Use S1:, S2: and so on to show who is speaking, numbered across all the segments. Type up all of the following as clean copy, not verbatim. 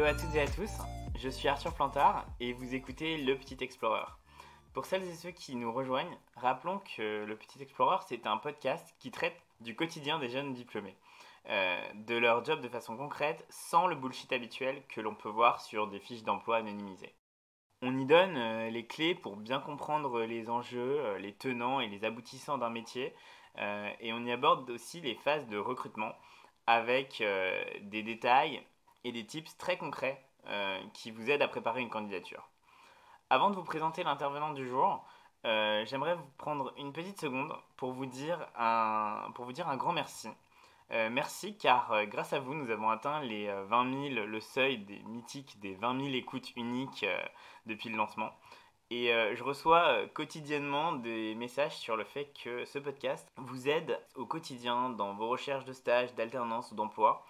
S1: Hello à toutes et à tous, je suis Arthur Plantard et vous écoutez Le Petit Explorer. Pour celles et ceux qui nous rejoignent, rappelons que Le Petit Explorer c'est un podcast qui traite du quotidien des jeunes diplômés, de leur job de façon concrète sans le bullshit habituel que l'on peut voir sur des fiches d'emploi anonymisées. On y donne les clés pour bien comprendre les enjeux, les tenants et les aboutissants d'un métier et on y aborde aussi les phases de recrutement avec des détails et des tips très concrets qui vous aident à préparer une candidature. Avant de vous présenter l'intervenant du jour, j'aimerais vous prendre une petite seconde pour vous dire un grand merci. Merci car grâce à vous, nous avons atteint les 20 000, le seuil des mythiques des 20 000 écoutes uniques depuis le lancement. Et je reçois quotidiennement des messages sur le fait que ce podcast vous aide au quotidien dans vos recherches de stage, d'alternance ou d'emploi.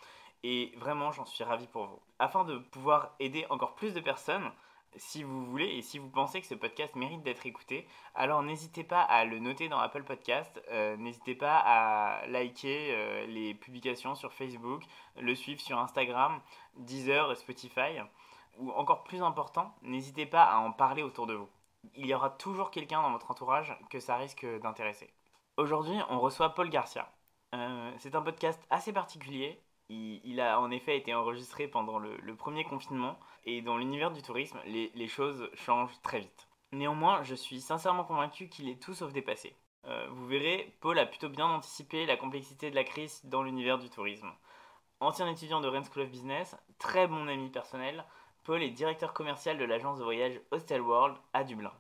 S1: Et vraiment, j'en suis ravi pour vous. Afin de pouvoir aider encore plus de personnes, si vous voulez et si vous pensez que ce podcast mérite d'être écouté, alors n'hésitez pas à le noter dans Apple Podcast, n'hésitez pas à liker les publications sur Facebook, le suivre sur Instagram, Deezer, Spotify. Ou encore plus important, n'hésitez pas à en parler autour de vous. Il y aura toujours quelqu'un dans votre entourage que ça risque d'intéresser. Aujourd'hui, on reçoit Paul Garcia. C'est un podcast assez particulier. Il a en effet été enregistré pendant le premier confinement et dans l'univers du tourisme, les choses changent très vite. Néanmoins, je suis sincèrement convaincu qu'il est tout sauf dépassé. Vous verrez, Paul a plutôt bien anticipé la complexité de la crise dans l'univers du tourisme. Ancien étudiant de Rennes School of Business, très bon ami personnel, Paul est directeur commercial de l'agence de voyage Hostel World à Dublin.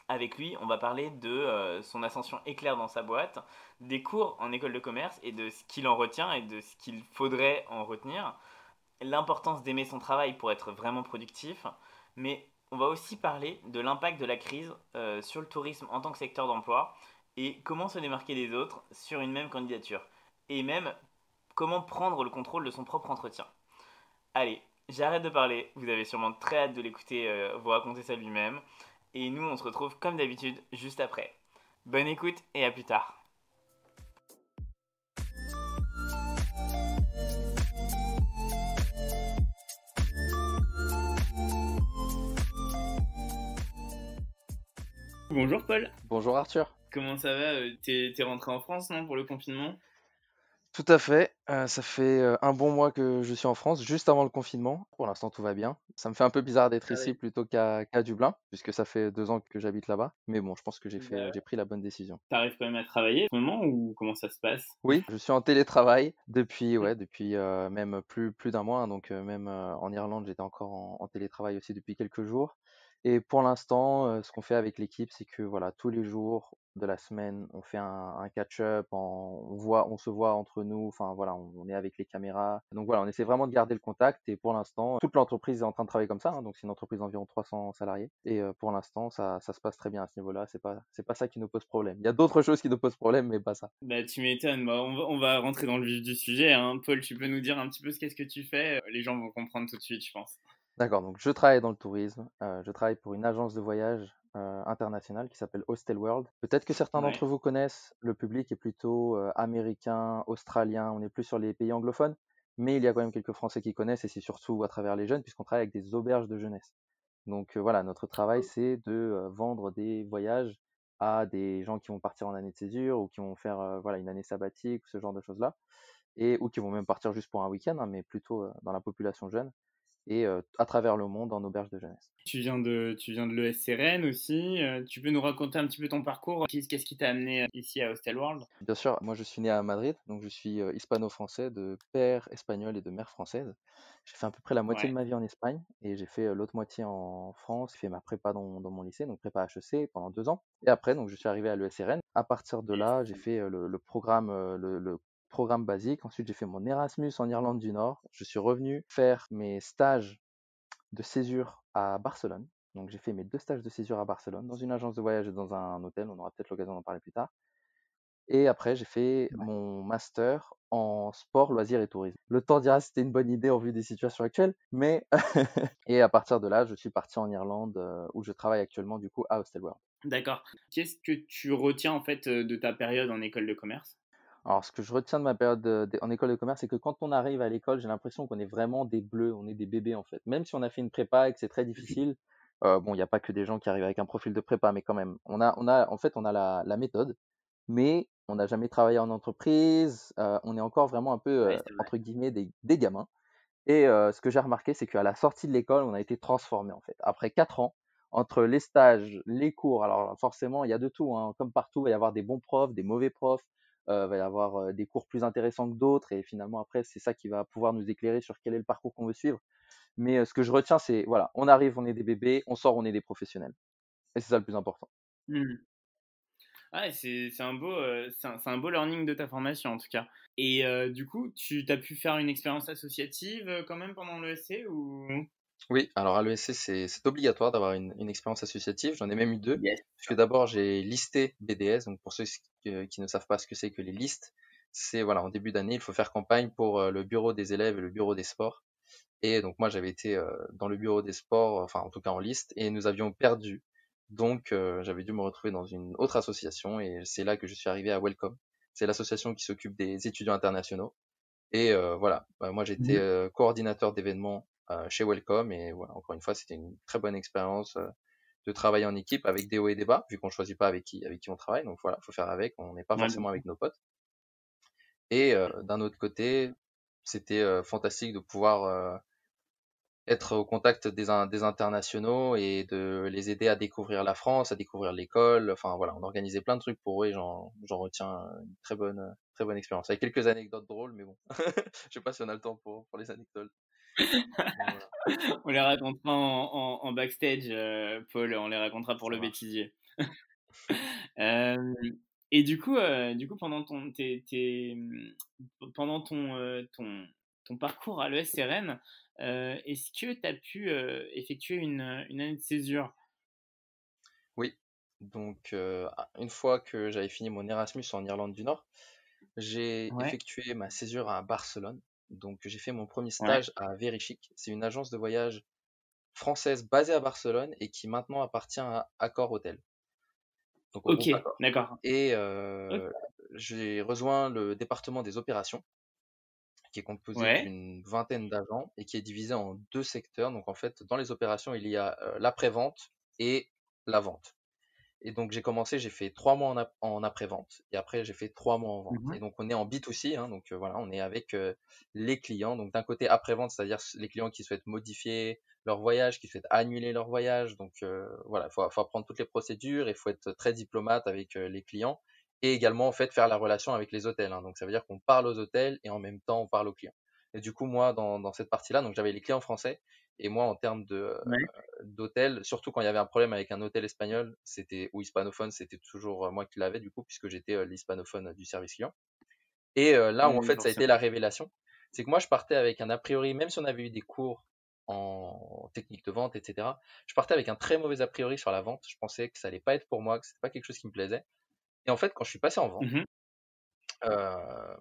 S1: Avec lui, on va parler de son ascension éclair dans sa boîte, des cours en école de commerce et de ce qu'il en retient et de ce qu'il faudrait en retenir, l'importance d'aimer son travail pour être vraiment productif, mais on va aussi parler de l'impact de la crise sur le tourisme en tant que secteur d'emploi et comment se démarquer des autres sur une même candidature, et même comment prendre le contrôle de son propre entretien. Allez, j'arrête de parler, vous avez sûrement très hâte de l'écouter vous raconter ça lui-même. Et nous, on se retrouve comme d'habitude juste après. Bonne écoute et à plus tard. Bonjour Paul.
S2: Bonjour Arthur.
S1: Comment ça va? T'es rentré en France, non, pour le confinement?
S2: Tout à fait. Ça fait un bon mois que je suis en France, juste avant le confinement. Pour l'instant, tout va bien. Ça me fait un peu bizarre d'être
S1: Ah
S2: ici
S1: oui.
S2: plutôt qu'à Dublin, puisque ça fait 2 ans que j'habite là-bas. Mais bon, je pense que
S1: Bah,
S2: j'ai pris la bonne décision.
S1: t'arrives quand même à travailler en ce moment ou comment ça se passe?
S2: Oui, je suis en télétravail depuis même plus d'un mois, hein. Donc même en Irlande, j'étais encore en télétravail aussi depuis quelques jours. Et pour l'instant, ce qu'on fait avec l'équipe, c'est que voilà, tous les jours de la semaine, on fait un catch-up, on se voit entre nous, enfin voilà, on est avec les caméras. Donc voilà, on essaie vraiment de garder le contact. Et pour l'instant, toute l'entreprise est en train de travailler comme ça, hein. Donc c'est une entreprise d'environ 300 salariés. Et pour l'instant, ça se passe très bien à ce niveau-là. C'est pas ça qui nous pose problème. Il y a d'autres choses qui nous posent problème, mais pas ça.
S1: Bah tu m'étonnes, bah, on va rentrer dans le vif du sujet, hein. Paul, tu peux nous dire un petit peu qu'est-ce que tu fais? Les gens vont comprendre tout de suite, je pense.
S2: D'accord, donc je travaille dans le tourisme. Je travaille pour une agence de voyage internationale qui s'appelle Hostel World. Peut-être que certains
S1: Ouais.
S2: d'entre vous connaissent. Le public est plutôt américain, australien. On est plus sur les pays anglophones, mais il y a quand même quelques Français qui connaissent et c'est surtout à travers les jeunes puisqu'on travaille avec des auberges de jeunesse. Donc voilà, notre travail c'est de vendre des voyages à des gens qui vont partir en année de césure ou qui vont faire voilà une année sabbatique, ce genre de choses-là, et ou qui vont même partir juste pour un week-end, hein, mais plutôt dans la population jeune et à travers le monde en auberge de jeunesse.
S1: Tu viens de l'ESCRN aussi. Tu peux nous raconter un petit peu ton parcours? Qu'est-ce qui t'a amené ici à Hostel World?
S2: Bien sûr, moi je suis né à Madrid, donc je suis hispano-français de père espagnol et de mère française. J'ai fait à peu près la moitié de
S1: Ouais.
S2: ma vie en Espagne et j'ai fait l'autre moitié en France. J'ai fait ma prépa dans mon lycée, donc prépa HEC pendant 2 ans. Et après, donc je suis arrivé à l'ESRN. À partir de là, j'ai fait le programme basique. Ensuite, j'ai fait mon Erasmus en Irlande du Nord. Je suis revenu faire mes stages de césure à Barcelone. Donc j'ai fait mes 2 stages de césure à Barcelone, dans une agence de voyage et dans un hôtel. On aura peut-être l'occasion d'en parler plus tard. Et après, j'ai fait
S1: Ouais.
S2: mon master en sport, loisirs et tourisme. Le temps dira si c'était une bonne idée en vue des situations actuelles, mais et à partir de là, je suis parti en Irlande où je travaille actuellement du coup à Hostelworld.
S1: D'accord. Qu'est-ce que tu retiens en fait de ta période en école de commerce?
S2: Alors, ce que je retiens de ma période en école de commerce, c'est que quand on arrive à l'école, j'ai l'impression qu'on est vraiment des bleus, on est des bébés en fait. Même si on a fait une prépa et que c'est très difficile, bon, il n'y a pas que des gens qui arrivent avec un profil de prépa, mais quand même, en fait, on a la méthode, mais on n'a jamais travaillé en entreprise, on est encore vraiment un peu,
S1: Ouais, c'est vrai.
S2: entre guillemets, des gamins. Et ce que j'ai remarqué, c'est qu'à la sortie de l'école, on a été transformés en fait. Après 4 ans, entre les stages, les cours, alors forcément, il y a de tout, hein. Comme partout, il va y avoir des bons profs, des mauvais profs, il va y avoir des cours plus intéressants que d'autres, et finalement, après, c'est ça qui va pouvoir nous éclairer sur quel est le parcours qu'on veut suivre. Mais ce que je retiens, c'est, voilà, on arrive, on est des bébés, on sort, on est des professionnels. Et c'est ça le plus important.
S1: Mmh. Ah, c'est un beau, c'est un beau learning de ta formation en tout cas. Et du coup, tu as pu faire une expérience associative, quand même pendant l'ESC ou?
S2: Oui, alors à l'ESC, c'est obligatoire d'avoir une expérience associative. J'en ai même eu deux.
S1: Yes.
S2: Puisque d'abord, j'ai listé BDS. Donc pour ceux qui ne savent pas ce que c'est que les listes, c'est voilà, en début d'année, il faut faire campagne pour le bureau des élèves et le bureau des sports. Et donc moi, j'avais été dans le bureau des sports, enfin en tout cas en liste, et nous avions perdu. Donc j'avais dû me retrouver dans une autre association, et c'est là que je suis arrivé à Welcome. C'est l'association qui s'occupe des étudiants internationaux. Et voilà, bah, moi j'étais
S1: Mmh.
S2: coordinateur d'événements chez Welcome, et voilà, encore une fois, c'était une très bonne expérience de travailler en équipe avec des hauts et des bas, vu qu'on choisit pas avec qui on travaille. Donc voilà, faut faire avec, on n'est pas
S1: Ouais, bien
S2: forcément
S1: sûr.
S2: avec nos potes. Et d'un autre côté, c'était fantastique de pouvoir être au contact des internationaux et de les aider à découvrir la France, à découvrir l'école. Enfin voilà, on organisait plein de trucs pour eux, et j'en retiens une très bonne expérience. Avec quelques anecdotes drôles, mais bon, je sais pas si on a le temps pour les anecdotes. Donc voilà,
S1: On les racontera en backstage, Paul, on les racontera pour
S2: ça
S1: le
S2: marche.
S1: bêtisier. Hem et du coup pendant pendant ton parcours à l'ESRN, est-ce que tu as pu, effectuer une année de césure?
S2: Oui, donc une fois que j'avais fini mon Erasmus en Irlande du Nord, j'ai
S1: Ouais,
S2: effectué ma césure à Barcelone. Donc j'ai fait mon premier
S1: ouais.
S2: stage à Verichic. C'est une agence de voyage française basée à Barcelone et qui maintenant appartient à Accor Hotel, donc au
S1: OK,
S2: groupe Accor.
S1: d'accord.
S2: Et
S1: OK.
S2: j'ai rejoint le département des opérations, qui est composé
S1: Ouais,
S2: d'une vingtaine d'agents et qui est divisé en deux secteurs. Donc en fait, dans les opérations, il y a l'après-vente et la vente. Et donc j'ai commencé, j'ai fait 3 mois en après-vente, et après j'ai fait 3 mois en vente.
S1: mmh.
S2: Et donc on est en B2C, hein, donc voilà, on est avec les clients. Donc d'un côté après-vente, c'est-à-dire les clients qui souhaitent modifier leur voyage, qui souhaitent annuler leur voyage. Donc voilà, faut apprendre toutes les procédures, et il faut être très diplomate avec les clients. Et également en fait faire la relation avec les hôtels, hein. Donc ça veut dire qu'on parle aux hôtels et en même temps on parle aux clients. Et du coup moi dans cette partie-là, donc j'avais les clients français, et moi en termes
S1: Ouais,
S2: d'hôtel, surtout quand il y avait un problème avec un hôtel espagnol, c'était ou hispanophone, c'était toujours moi qui l'avais du coup, puisque j'étais l'hispanophone du service client. Et là où en
S1: oui,
S2: fait ça a été
S1: forcément.
S2: la révélation, c'est que moi je partais avec un a priori, même si on avait eu des cours en technique de vente, etc., je partais avec un très mauvais a priori sur la vente. Je pensais que ça allait pas être pour moi, que c'était pas quelque chose qui me plaisait. Et en fait, quand je suis passé en vente,
S1: Mmh.
S2: euh,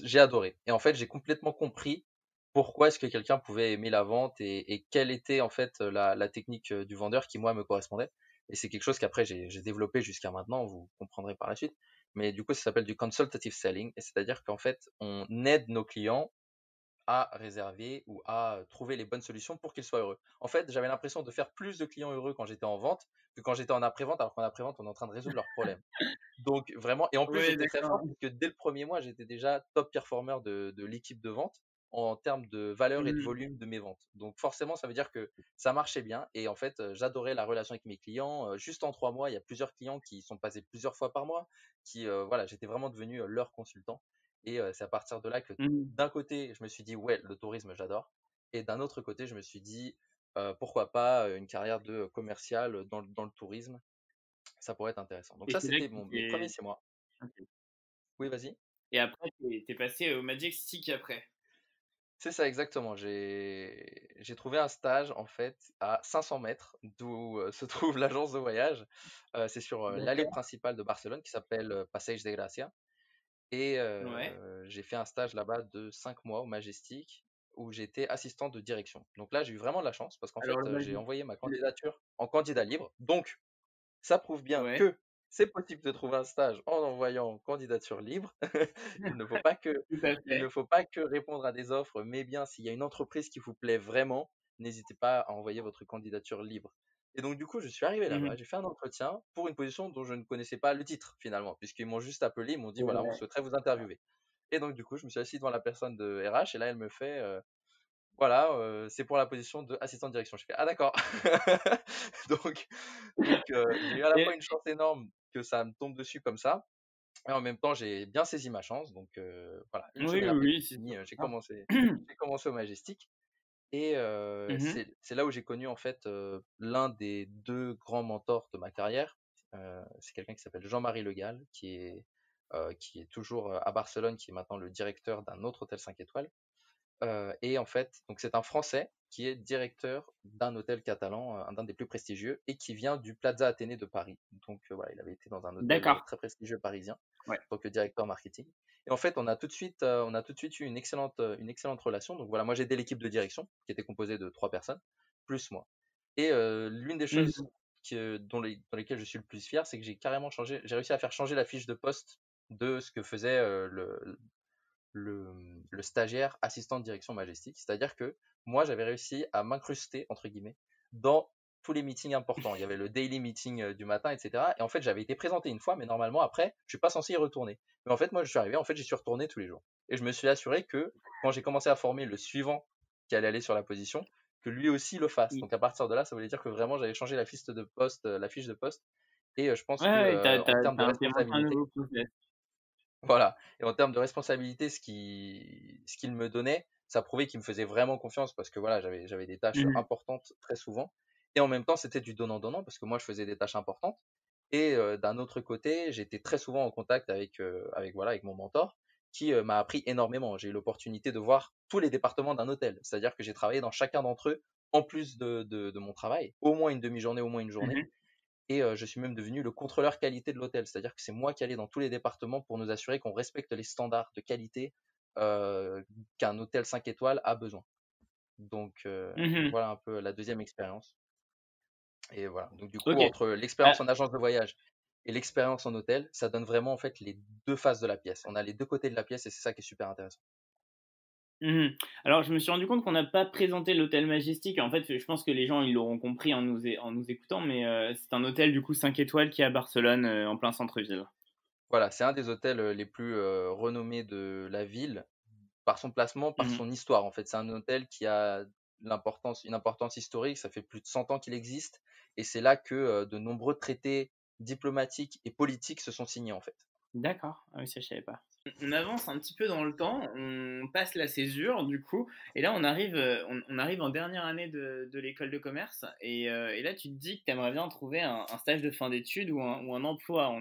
S2: j'ai adoré. Et en fait, j'ai complètement compris pourquoi est-ce que quelqu'un pouvait aimer la vente, et quelle était en fait la technique du vendeur qui moi me correspondait. Et c'est quelque chose qu'après j'ai développé jusqu'à maintenant, vous comprendrez par la suite. Mais du coup, ça s'appelle du consultative selling, et c'est-à-dire qu'en fait, on aide nos clients à réserver ou à trouver les bonnes solutions pour qu'ils soient heureux. En fait, j'avais l'impression de faire plus de clients heureux quand j'étais en vente que quand j'étais en après-vente, alors qu'en après-vente, on est en train de résoudre leurs problèmes. Donc vraiment, et en plus
S1: Ouais,
S2: j'étais très
S1: d'accord.
S2: fort puisque dès le premier mois, j'étais déjà top performer de l'équipe de vente en termes de valeur et de
S1: Mmh.
S2: volume de mes ventes. Donc forcément, ça veut dire que ça marchait bien, et en fait, j'adorais la relation avec mes clients. Juste en 3 mois, il y a plusieurs clients qui sont passés plusieurs fois par mois, qui voilà, j'étais vraiment devenu leur consultant. Et c'est à partir de là que
S1: Mmh.
S2: d'un côté, je me suis dit ouais, le tourisme, j'adore, et d'un autre côté, je me suis dit pourquoi pas une carrière de commercial dans le tourisme, ça pourrait être intéressant. Donc
S1: Et
S2: ça,
S1: c'est là que
S2: c'était
S1: tu
S2: mes premiers
S1: t'es
S2: 6 mois.
S1: OK.
S2: Oui, vas-y.
S1: Et après tu es passé au Majestic après?
S2: C'est ça, exactement. J'ai trouvé un stage en fait à 500 mètres d'où se trouve l'agence de voyage. C'est sur l'allée
S1: D'accord.
S2: principale de Barcelone qui s'appelle Passeig de Gracia. Et
S1: Ouais.
S2: j'ai fait un stage là-bas de 5 mois au Majestic, où j'étais assistant de direction. Donc là, j'ai eu vraiment de la chance parce qu'en
S1: Alors
S2: fait,
S1: le
S2: j'ai
S1: Majestic
S2: envoyé ma
S1: le
S2: candidature en candidat libre. Donc, ça prouve bien
S1: ouais.
S2: que c'est possible de trouver un stage en envoyant candidature libre. Il ne faut pas que,
S1: Tout à
S2: il
S1: fait.
S2: ne faut pas que répondre à des offres, mais bien s'il y a une entreprise qui vous plaît vraiment, n'hésitez pas à envoyer votre candidature libre. Et donc, du coup, je suis arrivé là-bas,
S1: Mhm.
S2: j'ai fait un entretien pour une position dont je ne connaissais pas le titre finalement, puisqu'ils m'ont juste appelé, ils m'ont dit, voilà, on
S1: Ouais.
S2: souhaiterait vous interviewer. Et donc, du coup, je me suis assis devant la personne de RH et là, elle me fait, voilà, c'est pour la position d'assistant de direction. Je fais, ah d'accord. Donc, j'ai eu à la fois
S1: Et-
S2: une chance énorme que ça me tombe dessus comme ça, et en même temps, j'ai bien saisi ma chance. Donc, voilà, une
S1: Oui,
S2: semaine
S1: oui,
S2: après que
S1: oui,
S2: j'ai
S1: c'est
S2: fini,
S1: sûr. Ah.
S2: j'ai commencé au Majestic. Et
S1: Mhm.
S2: c'est là où j'ai connu en fait l'un des deux grands mentors de ma carrière. C'est quelqu'un qui s'appelle Jean-Marie Le Gall, qui est toujours à Barcelone, qui est maintenant le directeur d'un autre hôtel 5 étoiles. Et en fait, donc c'est un Français qui est directeur d'un hôtel catalan, d'un des plus prestigieux, et qui vient du Plaza Athénée de Paris. Donc voilà, il avait été dans un hôtel
S1: D'accord.
S2: très prestigieux parisien,
S1: Ouais.
S2: en tant que directeur marketing. Et en fait, on a tout de suite eu une excellente relation. Donc voilà, moi j'ai aidé l'équipe de direction, qui était composée de 3 personnes, plus moi. Et l'une des choses
S1: Mhm.
S2: dans lesquelles je suis le plus fier, c'est que j'ai réussi à faire changer la fiche de poste de ce que faisait le stagiaire assistant de direction Majestic. C'est-à-dire que moi, j'avais réussi à m'incruster, entre guillemets, dans tous les meetings importants. Il y avait le daily meeting du matin, etc. Et en fait, j'avais été présenté une fois, mais normalement, après, je suis pas censé y retourner. Mais en fait, moi, je suis arrivé, en fait, j'y suis retourné tous les jours. Et je me suis assuré que quand j'ai commencé à former le suivant qui allait aller sur la position, que lui aussi le fasse.
S1: Oui.
S2: Donc à partir de là, ça voulait dire que vraiment, j'avais changé la fiche de poste. Et je pense
S1: Ouais,
S2: que
S1: ouais,
S2: en termes de
S1: t'as monté un
S2: responsabilité,
S1: nouveau process.
S2: voilà. Et en termes de responsabilité, ce qu'il me donnait, ça prouvait qu'il me faisait vraiment confiance parce que voilà, j'avais des tâches
S1: Mhm.
S2: importantes très souvent. Et en même temps, c'était du donnant-donnant parce que moi, je faisais des tâches importantes. Et d'un autre côté, j'étais très souvent en contact avec mon mentor qui m'a appris énormément. J'ai eu l'opportunité de voir tous les départements d'un hôtel. C'est-à-dire que j'ai travaillé dans chacun d'entre eux en plus de mon travail, au moins une demi-journée, au moins une journée.
S1: Mhm.
S2: Et je suis même devenu le contrôleur qualité de l'hôtel. C'est-à-dire que c'est moi qui allais dans tous les départements pour nous assurer qu'on respecte les standards de qualité euh, qu'un hôtel 5 étoiles a besoin. Donc
S1: Mhm.
S2: voilà un peu la deuxième expérience. Et voilà. Donc du coup,
S1: Ok.
S2: entre l'expérience
S1: Ah,
S2: en agence de voyage et l'expérience en hôtel, ça donne vraiment en fait les deux faces de la pièce. On a les deux côtés de la pièce et c'est ça qui est super intéressant.
S1: mhm. Alors, je me suis rendu compte qu'on n'a pas présenté l'hôtel Majestic. En fait, je pense que les gens ils l'auront compris en nous écoutant, mais c'est un hôtel du coup 5 étoiles qui est à Barcelone, en plein centre-ville.
S2: Voilà, c'est un des hôtels les plus renommés de la ville par son placement, par
S1: Mhm.
S2: son histoire. En fait, c'est un hôtel qui a une importance historique. Ça fait plus de 100 ans qu'il existe. Et c'est là que de nombreux traités diplomatiques et politiques se sont signés, en fait.
S1: D'accord. Ah oui, ça je savais pas. On avance un petit peu dans le temps, on passe la césure du coup, et là on arrive en dernière année de l'école de commerce, et là tu te dis que tu aimerais bien trouver un stage de fin d'études ou un emploi.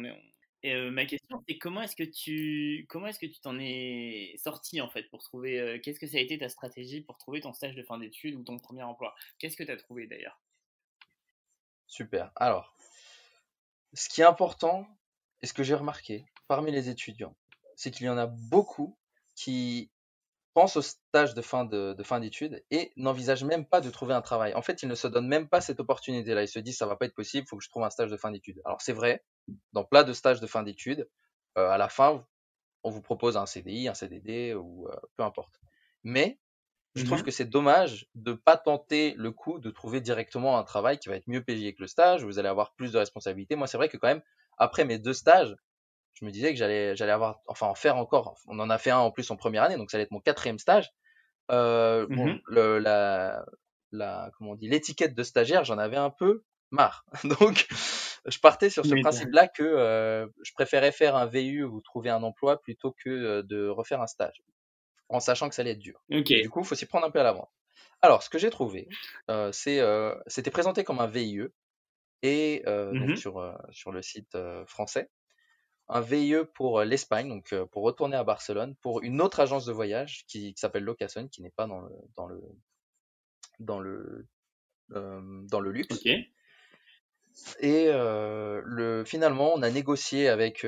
S1: Ma question c'est comment est-ce que tu t'en es sorti en fait pour trouver, qu'est-ce que ça a été ta stratégie pour trouver ton stage de fin d'études ou ton premier emploi? Qu'est-ce que tu as trouvé d'ailleurs?
S2: Super. Alors, ce qui est important, et ce que j'ai remarqué parmi les étudiants, c'est qu'il y en a beaucoup qui pensent au stage de fin d'études et n'envisagent même pas de trouver un travail. En fait, ils ne se donnent même pas cette opportunité-là. Ils se disent, ça va pas être possible, il faut que je trouve un stage de fin d'études. Alors, c'est vrai, dans plein de stages de fin d'études, à la fin, on vous propose un CDI, un CDD ou peu importe. Mais je trouve
S1: Mhm.
S2: que c'est dommage de ne pas tenter le coup de trouver directement un travail qui va être mieux payé que le stage, vous allez avoir plus de responsabilités. Moi, c'est vrai que quand même, après mes 2 stages, je me disais que j'allais avoir, enfin, en faire encore. On en a fait un en plus en première année, donc ça allait être mon 4e stage. Bon,
S1: Mhm.
S2: comment on dit, l'étiquette de stagiaire, j'en avais un peu marre. Donc, je partais sur
S1: Tu
S2: ce
S1: m'étonnes.
S2: principe-là que je préférais faire un VU ou trouver un emploi plutôt que de refaire un stage, en sachant que ça allait être dur.
S1: Ok.
S2: Et du coup, il faut s'y prendre un peu à l'avance. Alors, ce que j'ai trouvé, c'était présenté comme un VIE et donc
S1: Mhm.
S2: sur le site français, un VIE pour l'Espagne, donc pour retourner à Barcelone, pour une autre agence de voyage qui s'appelle Locason, qui n'est pas dans le, dans le
S1: Ok.
S2: luxe. Et finalement, on a négocié avec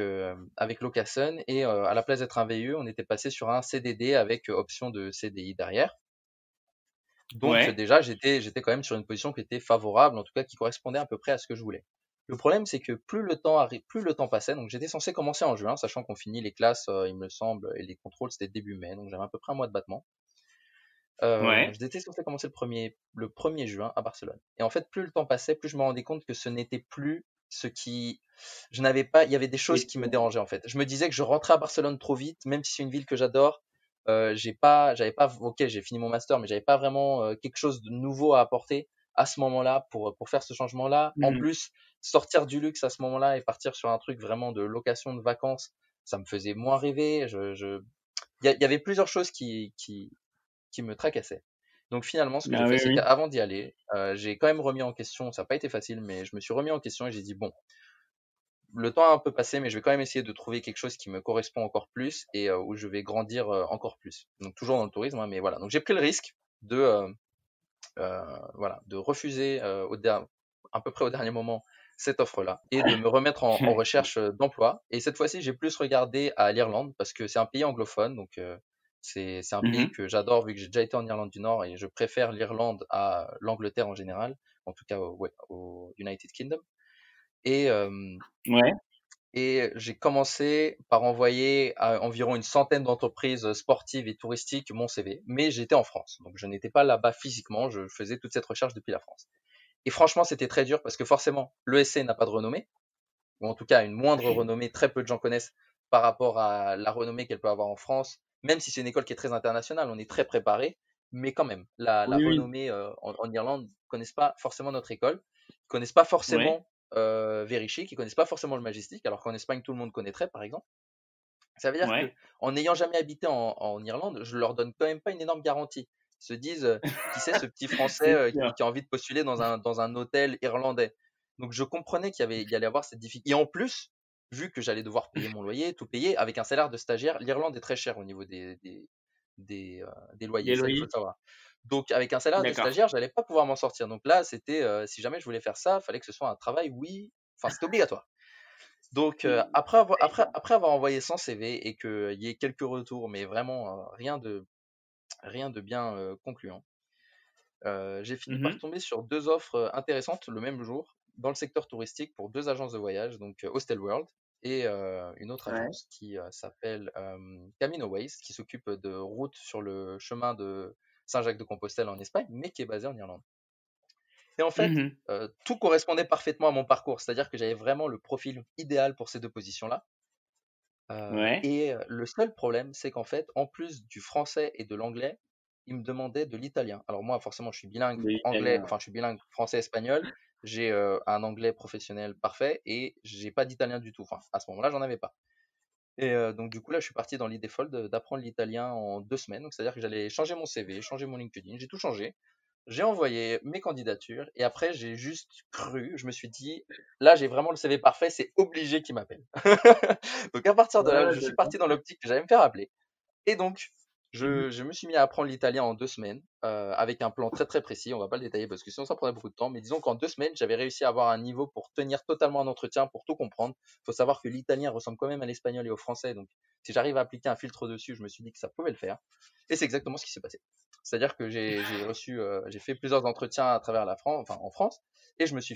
S2: Locason et à la place d'être un VIE, on était passé sur un CDD avec option de CDI derrière. Donc
S1: Ouais.
S2: déjà, j'étais quand même sur une position qui était favorable, en tout cas qui correspondait à peu près à ce que je voulais. Le problème, c'est que plus le temps passait, donc j'étais censé commencer en juin, sachant qu'on finit les classes, il me semble, et les contrôles, c'était début mai, donc j'avais à peu près un mois de battement.
S1: Ouais.
S2: J'étais censé commencer le 1er juin à Barcelone. Et en fait, plus le temps passait, plus je me rendais compte que ce n'était plus ce qui... Je n'avais pas... Il y avait des choses qui me dérangeaient, en fait. Je me disais que je rentrais à Barcelone trop vite, même si c'est une ville que j'adore. J'avais pas... Ok, j'ai fini mon master, mais j'avais pas vraiment quelque chose de nouveau à apporter à ce moment-là pour faire ce changement-là. En
S1: Mhm.
S2: plus, sortir du luxe à ce moment-là et partir sur un truc vraiment de location de vacances, ça me faisait moins rêver. Il y avait plusieurs choses qui me tracassait. Donc finalement, ce que j'ai
S1: Ah
S2: fait,
S1: oui,
S2: c'est
S1: oui.
S2: qu'avant d'y aller, j'ai quand même remis en question. Ça n'a pas été facile, mais je me suis remis en question et j'ai dit bon, le temps a un peu passé, mais je vais quand même essayer de trouver quelque chose qui me correspond encore plus et où je vais grandir encore plus. Donc toujours dans le tourisme, hein, mais voilà. Donc j'ai pris le risque de refuser à peu près au dernier moment cette offre-là et de me remettre en recherche d'emploi. Et cette fois-ci, j'ai plus regardé à l'Irlande parce que c'est un pays anglophone, donc c'est un pays
S1: Mhm.
S2: que j'adore vu que j'ai déjà été en Irlande du Nord et je préfère l'Irlande à l'Angleterre en général, en tout cas ouais, au United Kingdom. Et, euh,
S1: Ouais.
S2: et j'ai commencé par envoyer à environ une centaine d'entreprises sportives et touristiques mon CV, mais j'étais en France, donc je n'étais pas là-bas physiquement, je faisais toute cette recherche depuis la France. Et franchement, c'était très dur parce que forcément, l'ESC n'a pas de renommée, ou en tout cas une moindre renommée, très peu de gens connaissent par rapport à la renommée qu'elle peut avoir en France, même si c'est une école qui est très internationale, on est très préparé, mais quand même, la
S1: Oui, oui.
S2: renommée en Irlande ne connaissent pas forcément notre école, ils connaissent pas
S1: Ouais.
S2: forcément Very Chic, ils connaissent pas forcément le Majestic, alors qu'en Espagne tout le monde connaîtrait par exemple. Ça veut dire que
S1: Ouais.
S2: en n'ayant jamais habité en Irlande, je leur donne quand même pas une énorme garantie. Ils se disent, qui c'est ce petit Français
S1: C'est sûr.
S2: qui a envie de postuler dans un hôtel irlandais. Donc je comprenais il y allait avoir cette difficulté. Et en plus, vu que j'allais devoir payer mon loyer, tout payer, avec un salaire de stagiaire, l'Irlande est très chère au niveau des loyers,
S1: Des
S2: ça il faut
S1: loyers.
S2: le savoir. Donc avec un salaire de
S1: D'accord.
S2: stagiaire, j'allais pas pouvoir m'en sortir. Donc là, c'était, si jamais je voulais faire ça, il fallait que ce soit un travail, oui, enfin c'était obligatoire. Donc, après avoir envoyé son CV et qu'il y ait quelques retours, mais vraiment rien de bien concluant, j'ai fini par
S1: Mhm.
S2: tomber sur deux offres intéressantes le même jour dans le secteur touristique pour deux agences de voyage, donc Hostel World et une autre
S1: Ouais.
S2: agence qui s'appelle Camino Ways, qui s'occupe de routes sur le chemin de Saint-Jacques-de-Compostelle en Espagne, mais qui est basée en Irlande. Et en fait,
S1: Mhm.
S2: tout correspondait parfaitement à mon parcours, c'est-à-dire que j'avais vraiment le profil idéal pour ces deux positions-là.
S1: Ouais.
S2: Le seul problème, c'est qu'en fait, en plus du français et de l'anglais, il me demandait de l'italien. Alors moi, forcément, je suis bilingue
S1: De
S2: anglais,
S1: l'italien.
S2: enfin, je suis bilingue français-espagnol. J'ai un anglais professionnel parfait et j'ai pas d'italien du tout. Enfin, à ce moment-là, j'en avais pas. Et donc, du coup, là, je suis parti dans l'idée folle d'apprendre l'italien en 2 semaines. Donc, c'est-à-dire que j'allais changer mon CV, changer mon LinkedIn. J'ai tout changé. J'ai envoyé mes candidatures et après, j'ai juste cru. Je me suis dit, là, j'ai vraiment le CV parfait, c'est obligé qu'il m'appelle. Donc, à partir de là,
S1: Ouais,
S2: je suis
S1: d'accord.
S2: parti dans l'optique que j'allais me faire appeler. Et donc,
S1: Mhm.
S2: je me suis mis à apprendre l'italien en 2 semaines, avec un plan très très précis. On va pas le détailler parce que sinon ça prendrait beaucoup de temps. Mais disons qu'en 2 semaines, j'avais réussi à avoir un niveau pour tenir totalement un entretien, pour tout comprendre. Il faut savoir que l'italien ressemble quand même à l'espagnol et au français. Donc, si j'arrive à appliquer un filtre dessus, je me suis dit que ça pouvait le faire. Et c'est exactement ce qui s'est passé. C'est-à-dire que j'ai fait plusieurs entretiens à travers la France, enfin en France, et
S1: Ouais.
S2: je me suis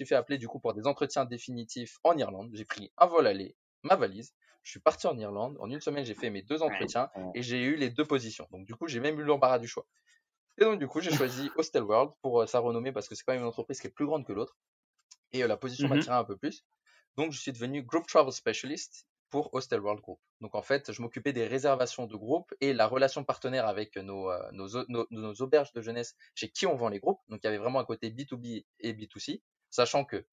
S2: fait appeler du coup pour des entretiens définitifs en Irlande. J'ai pris un vol aller, ma valise. Je suis parti en Irlande. En une semaine, j'ai fait mes deux
S1: Ouais.
S2: entretiens
S1: Ouais.
S2: et j'ai eu les deux positions. Donc, du coup, j'ai même eu l'embarras du choix. Et donc, du coup, j'ai choisi Hostel World pour sa renommée parce que c'est quand même une entreprise qui est plus grande que l'autre. Et la position
S1: Mhm.
S2: m'attirait un peu plus. Donc, je suis devenu Group Travel Specialist pour Hostel World Group. Donc, en fait, je m'occupais des réservations de groupes et la relation partenaire avec nos auberges de jeunesse chez qui on vend les groupes. Donc, il y avait vraiment un côté B2B et B2C, sachant que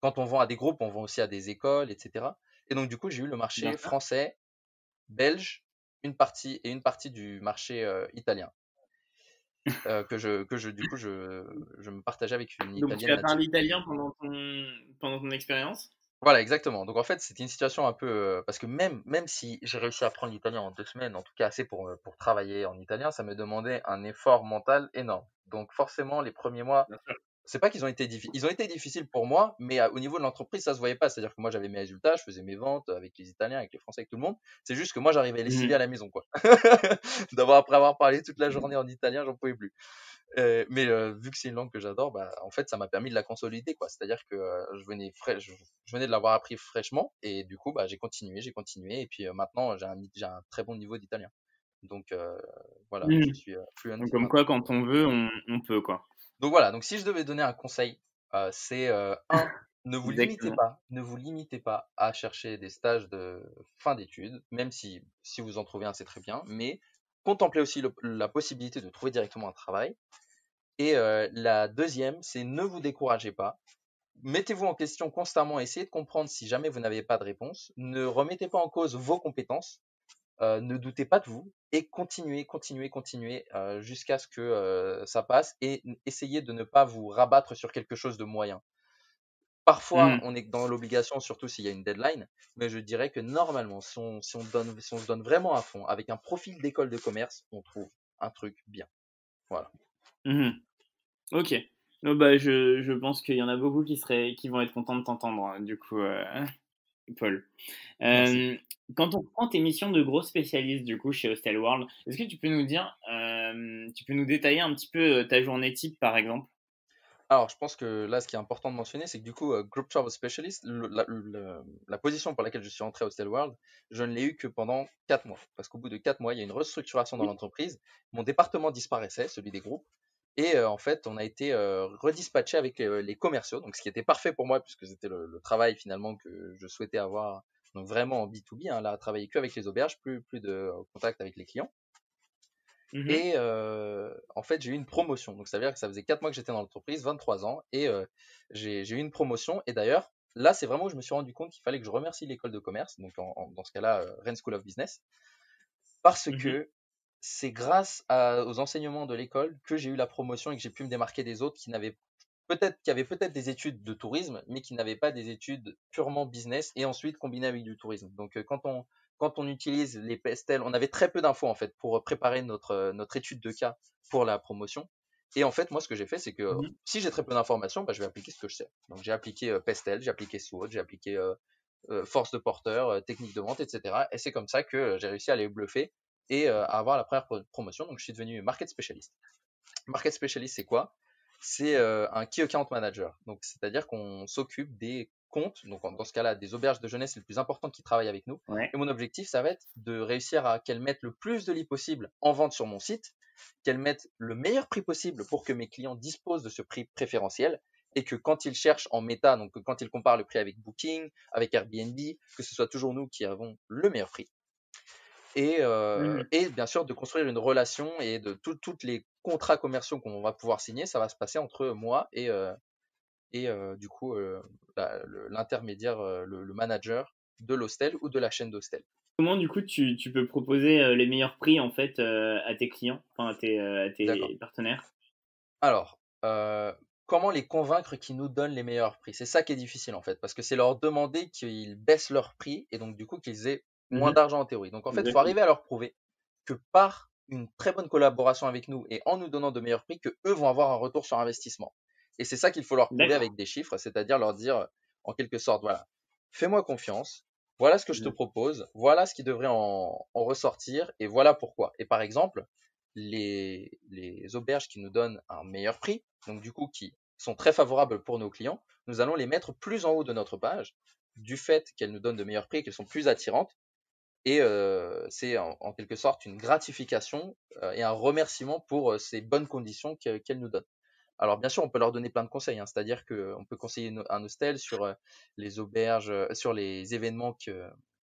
S2: quand on vend à des groupes, on vend aussi à des écoles, etc. Et donc, du coup, j'ai eu le marché
S1: Bien sûr.
S2: français, belge, une partie du marché italien, du coup, je me partageais avec une
S1: Donc tu
S2: italienne
S1: as
S2: native.
S1: parlé italien pendant ton expérience?
S2: Voilà, exactement. Donc en fait, c'était une situation un peu, parce que même si j'ai réussi à apprendre l'italien en 2 semaines, en tout cas assez pour travailler en italien, ça me demandait un effort mental énorme. Donc forcément, les premiers mois,
S1: Bien sûr.
S2: c'est pas qu'ils ont été difficiles, ils ont été difficiles pour moi, mais au niveau de l'entreprise, ça se voyait pas. C'est-à-dire que moi, j'avais mes résultats, je faisais mes ventes avec les Italiens, avec les Français, avec tout le monde. C'est juste que moi, j'arrivais lessivé
S1: Mhm.
S2: à la maison, quoi. Après avoir parlé toute la journée en italien, j'en pouvais plus. Mais vu que c'est une langue que j'adore, bah, en fait, ça m'a permis de la consolider, quoi. C'est-à-dire que je venais de l'avoir appris fraîchement, et du coup, bah, j'ai continué, et puis maintenant, j'ai un très bon niveau d'italien. Donc voilà, je
S1: Mhm.
S2: suis fluent
S1: Donc, comme quoi,
S2: maintenant.
S1: quand on veut, on peut, quoi.
S2: Donc voilà, donc si je devais donner un conseil, c'est un,
S1: Exactement.
S2: ne vous limitez pas à chercher des stages de fin d'études, même si vous en trouvez un, c'est très bien, mais contemplez aussi la possibilité de trouver directement un travail. Et la deuxième, c'est ne vous découragez pas. Mettez-vous en question constamment, essayez de comprendre si jamais vous n'avez pas de réponse. Ne remettez pas en cause vos compétences, ne doutez pas de vous et continuez, continuez, continuez jusqu'à ce que ça passe et essayez de ne pas vous rabattre sur quelque chose de moyen. Parfois,
S1: Mhm.
S2: on est dans l'obligation, surtout s'il y a une deadline, mais je dirais que normalement, si on se donne vraiment à fond, avec un profil d'école de commerce, on trouve un truc bien. Voilà.
S1: Mhm. Ok. Bah, je pense qu'il y en a beaucoup qui vont être contents de t'entendre, hein, du coup, Paul.
S2: Merci.
S1: Euh, Quand on prend tes missions de gros spécialiste, du coup, chez Hostel World, est-ce que tu peux nous dire, tu peux nous détailler un petit peu ta journée type, par exemple?
S2: Alors, je pense que là, ce qui est important de mentionner, c'est que du coup, Group Travel Specialist, la position pour laquelle je suis entré à Hostel World, je ne l'ai eu que pendant 4 mois. Parce qu'au bout de 4 mois, il y a une restructuration dans l'entreprise. Mon département disparaissait, celui des groupes. Et en fait, on a été redispatché avec les commerciaux. Donc, ce qui était parfait pour moi, puisque c'était le travail finalement que je souhaitais avoir. Donc, vraiment en B2B, hein, là, travailler que avec les auberges, plus de contact avec les clients.
S1: Mhm.
S2: Et en fait, j'ai eu une promotion. Donc, ça veut dire que ça faisait 4 mois que j'étais dans l'entreprise, 23 ans, et j'ai eu une promotion. Et d'ailleurs, là, c'est vraiment où je me suis rendu compte qu'il fallait que je remercie l'école de commerce, donc dans ce cas-là, Rennes School of Business, parce
S1: Mhm.
S2: que c'est grâce aux enseignements de l'école que j'ai eu la promotion et que j'ai pu me démarquer des autres qui avaient peut-être des études de tourisme, mais qui n'avaient pas des études purement business et ensuite combinées avec du tourisme. Donc, quand on utilise les PSTEL, on avait très peu d'infos en fait pour préparer notre étude de cas pour la promotion. Et en fait, moi, ce que j'ai fait, c'est que
S1: Mhm.
S2: si j'ai très peu d'informations, bah, je vais appliquer ce que je sais. Donc, j'ai appliqué PESTEL, j'ai appliqué SWOT, j'ai appliqué force de porteur, technique de vente, etc. Et c'est comme ça que j'ai réussi à les bluffer et à avoir la première promotion. Donc, je suis devenu market specialist. Market specialist, c'est quoi? C'est un key account manager. Donc, c'est-à-dire qu'on s'occupe des comptes, donc dans ce cas-là, des auberges de jeunesse les plus importantes qui travaillent avec nous.
S1: Ouais.
S2: Et mon objectif, ça va être de réussir à qu'elles mettent le plus de lits possible en vente sur mon site, qu'elles mettent le meilleur prix possible pour que mes clients disposent de ce prix préférentiel et que quand ils cherchent en méta, donc quand ils comparent le prix avec Booking, avec Airbnb, que ce soit toujours nous qui avons le meilleur prix
S1: Mhm.
S2: et bien sûr de construire une relation et de toutes les contrats commerciaux qu'on va pouvoir signer, ça va se passer entre moi et du coup l'intermédiaire, le manager de l'hostel ou de la chaîne d'hostel.
S1: Comment, du coup, tu peux proposer les meilleurs prix, en fait, à tes clients, enfin, à
S2: D'accord.
S1: tes partenaires?
S2: Alors, comment les convaincre qu'ils nous donnent les meilleurs prix? C'est ça qui est difficile en fait, parce que c'est leur demander qu'ils baissent leur prix et donc du coup qu'ils aient moins
S1: Mhm.
S2: d'argent en théorie. Donc en fait, il faut
S1: Exactement.
S2: arriver à leur prouver que par une très bonne collaboration avec nous et en nous donnant de meilleurs prix, que eux vont avoir un retour sur investissement. Et c'est ça qu'il faut leur prouver
S1: D'accord.
S2: avec des chiffres, c'est-à-dire leur dire en quelque sorte, voilà, fais-moi confiance, voilà ce que je te
S1: Mhm.
S2: propose, voilà ce qui devrait en ressortir et voilà pourquoi. Et par exemple, les auberges qui nous donnent un meilleur prix, donc du coup qui sont très favorables pour nos clients, nous allons les mettre plus en haut de notre page, du fait qu'elles nous donnent de meilleurs prix, qu'elles sont plus attirantes, et c'est en quelque sorte une gratification et un remerciement pour ces bonnes conditions qu'elles nous donnent. Alors bien sûr, on peut leur donner plein de conseils, hein, c'est-à-dire qu'on peut conseiller un hostel sur les auberges, sur les événements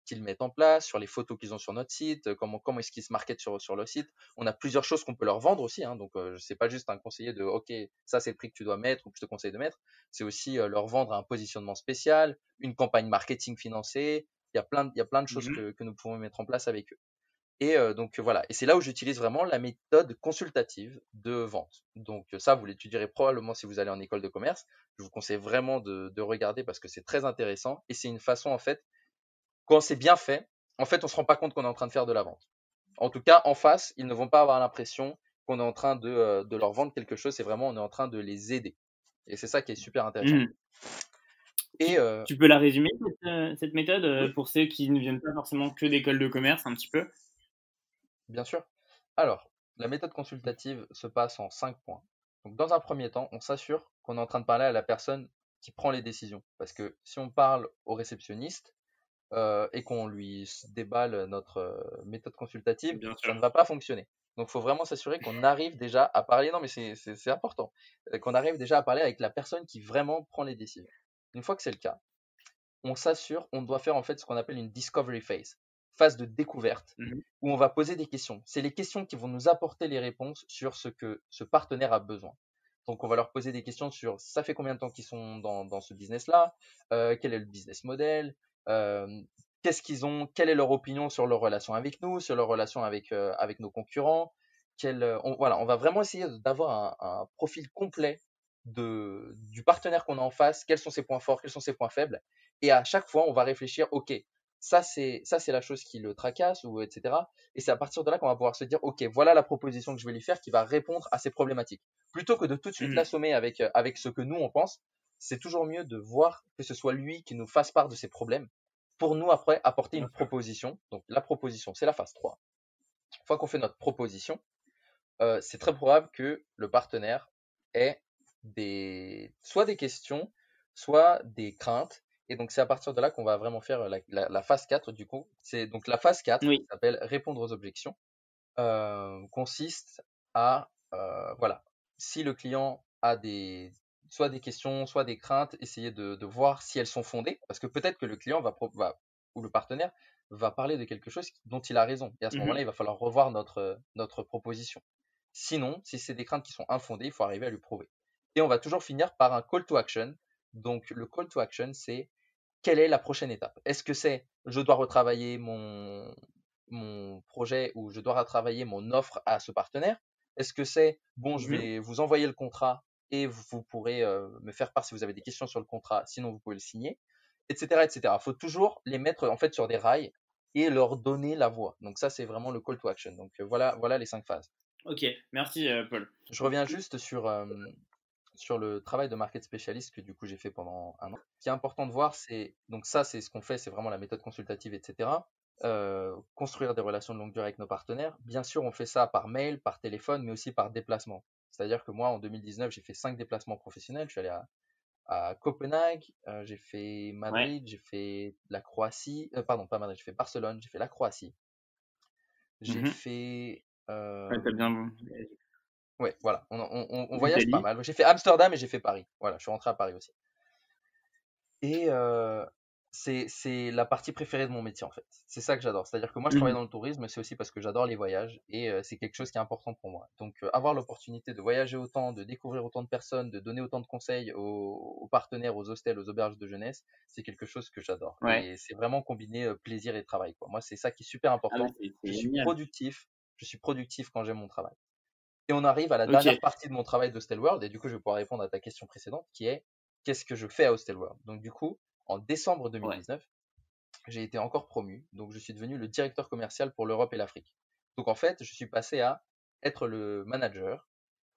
S2: qu'ils mettent en place, sur les photos qu'ils ont sur notre site, comment est-ce qu'ils se marketent sur le site. On a plusieurs choses qu'on peut leur vendre aussi, hein, donc c'est pas juste un conseiller de OK, ça c'est le prix que tu dois mettre ou que je te conseille de mettre, c'est aussi leur vendre un positionnement spécial, une campagne marketing financée. Il y a plein de choses
S1: Mhm.
S2: que nous pouvons mettre en place avec eux. Et donc voilà, et c'est là où j'utilise vraiment la méthode consultative de vente. Donc ça, vous l'étudierez probablement si vous allez en école de commerce. Je vous conseille vraiment de regarder parce que c'est très intéressant et c'est une façon en fait, quand c'est bien fait, en fait on se rend pas compte qu'on est en train de faire de la vente. En tout cas, en face, ils ne vont pas avoir l'impression qu'on est en train de leur vendre quelque chose, c'est vraiment on est en train de les aider. Et c'est ça qui est super intéressant.
S1: Mhm.
S2: Et
S1: Tu peux la résumer, cette méthode,
S2: oui,
S1: pour ceux qui ne viennent pas forcément que d'école de commerce, un petit peu?
S2: bien sûr. Alors, la méthode consultative se passe en 5 points. Donc, dans un premier temps, on s'assure qu'on est en train de parler à la personne qui prend les décisions. Parce que si on parle au réceptionniste et qu'on lui déballe notre méthode consultative,
S1: Bien
S2: ça
S1: sûr.
S2: ne va pas fonctionner. Donc, il faut vraiment s'assurer qu'on arrive déjà à parler. Non, mais c'est important. Qu'on arrive déjà à parler avec la personne qui vraiment prend les décisions. Une fois que c'est le cas, on s'assure, on doit faire en fait ce qu'on appelle une discovery phase, phase de découverte,
S1: Mhm.
S2: où on va poser des questions. C'est les questions qui vont nous apporter les réponses sur ce que ce partenaire a besoin. Donc, on va leur poser des questions sur ça fait combien de temps qu'ils sont dans ce business-là, quel est le business model, euh, qu'est-ce qu'ils ont, quelle est leur opinion sur leur relation avec nous, sur leur relation avec nos concurrents. Voilà, on va vraiment essayer d'avoir un profil complet du partenaire qu'on a en face, quels sont ses points forts, quels sont ses points faibles. Et à chaque fois, on va réfléchir, OK, ça c'est la chose qui le tracasse, ou etc. Et c'est à partir de là qu'on va pouvoir se dire, OK, voilà la proposition que je vais lui faire qui va répondre à ses problématiques. Plutôt que de tout de suite
S1: Mhm.
S2: l'assommer avec ce que nous on pense, c'est toujours mieux de voir que ce soit lui qui nous fasse part de ses problèmes pour nous après apporter
S1: Bien
S2: une
S1: sûr.
S2: proposition. Donc la proposition, c'est la phase 3. Une fois qu'on fait notre proposition, c'est très probable que le partenaire ait soit des questions, soit des craintes. Et donc, c'est à partir de là qu'on va vraiment faire la phase 4 du coup. C'est donc la phase 4 qui
S1: Oui.
S2: s'appelle répondre aux objections, consiste à, voilà, si le client a soit des questions, soit des craintes, essayer de voir si elles sont fondées, parce que peut-être que le client ou le partenaire va parler de quelque chose dont il a raison. Et à ce moment-là,
S1: Mhm.
S2: il va falloir revoir notre proposition. Sinon, si c'est des craintes qui sont infondées, il faut arriver à lui prouver. Et on va toujours finir par un call to action. Donc, le call to action, c'est quelle est la prochaine étape? Est-ce que c'est je dois retravailler mon projet ou je dois retravailler mon offre à ce partenaire? Est-ce que c'est bon, je
S1: Mhm.
S2: vais vous envoyer le contrat et vous pourrez me faire part si vous avez des questions sur le contrat, sinon vous pouvez le signer, etc., etc. Il faut toujours les mettre en fait sur des rails et leur donner la voix. Donc ça, c'est vraiment le call to action. Donc voilà les 5 phases.
S1: Ok, merci Paul.
S2: Je reviens juste sur le travail de market spécialiste que du coup j'ai fait pendant un an. Ce qui est important de voir, c'est donc ça, c'est ce qu'on fait, c'est vraiment la méthode consultative, etc. Construire des relations de longue durée avec nos partenaires. Bien sûr, on fait ça par mail, par téléphone, mais aussi par déplacement. C'est-à-dire que moi, en 2019, j'ai fait 5 déplacements professionnels. Je suis allé à Copenhague, j'ai fait
S1: Ouais.
S2: Madrid, j'ai fait la Croatie, pardon, pas Madrid, j'ai fait Barcelone, j'ai fait la Croatie, j'ai
S1: Mhm.
S2: fait
S1: Ouais, t'as bien
S2: ouais, voilà, on voyage pas
S1: l'Italie.
S2: mal. J'ai fait Amsterdam et j'ai fait Paris. Voilà, je suis rentré à Paris aussi. Et c'est la partie préférée de mon métier en fait. C'est ça que j'adore. C'est-à-dire que moi je travaille
S1: Mhm.
S2: dans le tourisme, mais c'est aussi parce que j'adore les voyages et c'est quelque chose qui est important pour moi. Donc avoir l'opportunité de voyager autant, de découvrir autant de personnes, de donner autant de conseils aux partenaires, aux hostels, aux auberges de jeunesse, c'est quelque chose que j'adore.
S1: Ouais.
S2: Et c'est vraiment combiner plaisir et travail, quoi. Moi c'est ça qui est super
S1: Ah bah
S2: important.
S1: c'est
S2: Je suis
S1: génial.
S2: productif, je suis productif quand j'aime mon travail. Et on arrive à la
S1: Ok.
S2: dernière partie de mon travail d'Hostel World, et du coup, je vais pouvoir répondre à ta question précédente, qui est qu'est-ce que je fais à Hostel World? Donc, du coup, en décembre
S1: Ouais.
S2: 2019, j'ai été encore promu, donc je suis devenu le directeur commercial pour l'Europe et l'Afrique. Donc, en fait, je suis passé à être le manager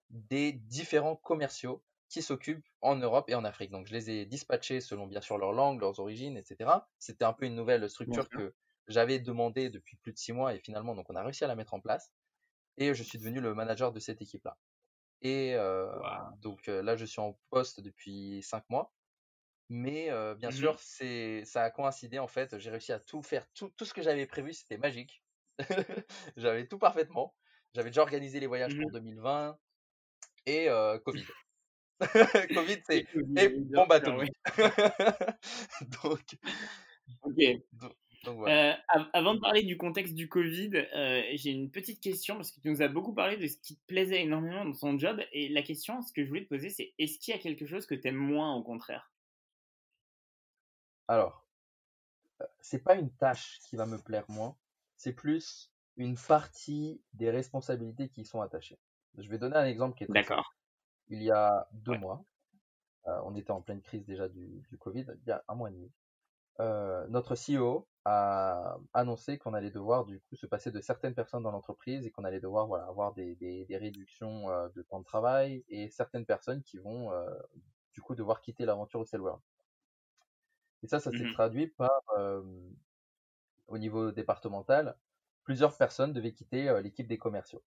S2: des différents commerciaux qui s'occupent en Europe et en Afrique. Donc, je les ai dispatchés selon bien sûr leur langue, leurs origines, etc. C'était un peu une nouvelle
S1: Bien
S2: structure
S1: sûr.
S2: que j'avais demandé depuis plus de 6 mois et finalement, donc on a réussi à la mettre en place. Et je suis devenu le manager de cette équipe-là. Et
S1: Waouh.
S2: donc là, je suis en poste depuis 5 mois. Mais bien sûr,
S1: Mhm.
S2: ça a coïncidé en fait. J'ai réussi à tout faire. Tout ce que j'avais prévu, c'était magique. J'avais tout parfaitement. J'avais déjà organisé les voyages pour
S1: Mhm.
S2: 2020 et Covid. Covid,
S1: Et
S2: c'est
S1: Covid,
S2: et
S1: oui, bien
S2: bombe
S1: sûr, oui.
S2: atomique. donc,
S1: Ok.
S2: donc, donc voilà.
S1: Avant de parler du contexte du Covid, j'ai une petite question parce que tu nous as beaucoup parlé de ce qui te plaisait énormément dans ton job. Et la question, ce que je voulais te poser, c'est est-ce qu'il y a quelque chose que tu aimes moins au contraire?
S2: Alors, c'est pas une tâche qui va me plaire moins. C'est plus une partie des responsabilités qui y sont attachées. Je vais donner un exemple qui est très simple.
S1: D'accord.
S2: Il y a deux
S1: Ouais.
S2: mois, on était en pleine crise déjà du Covid, il y a un mois et demi. Notre CEO a annoncé qu'on allait devoir du coup se passer de certaines personnes dans l'entreprise et qu'on allait devoir voilà, avoir des réductions de temps de travail et certaines personnes qui vont du coup devoir quitter l'aventure Hostel World. Et ça s'est
S1: Mhm.
S2: traduit par, au niveau départemental, plusieurs personnes devaient quitter l'équipe des commerciaux.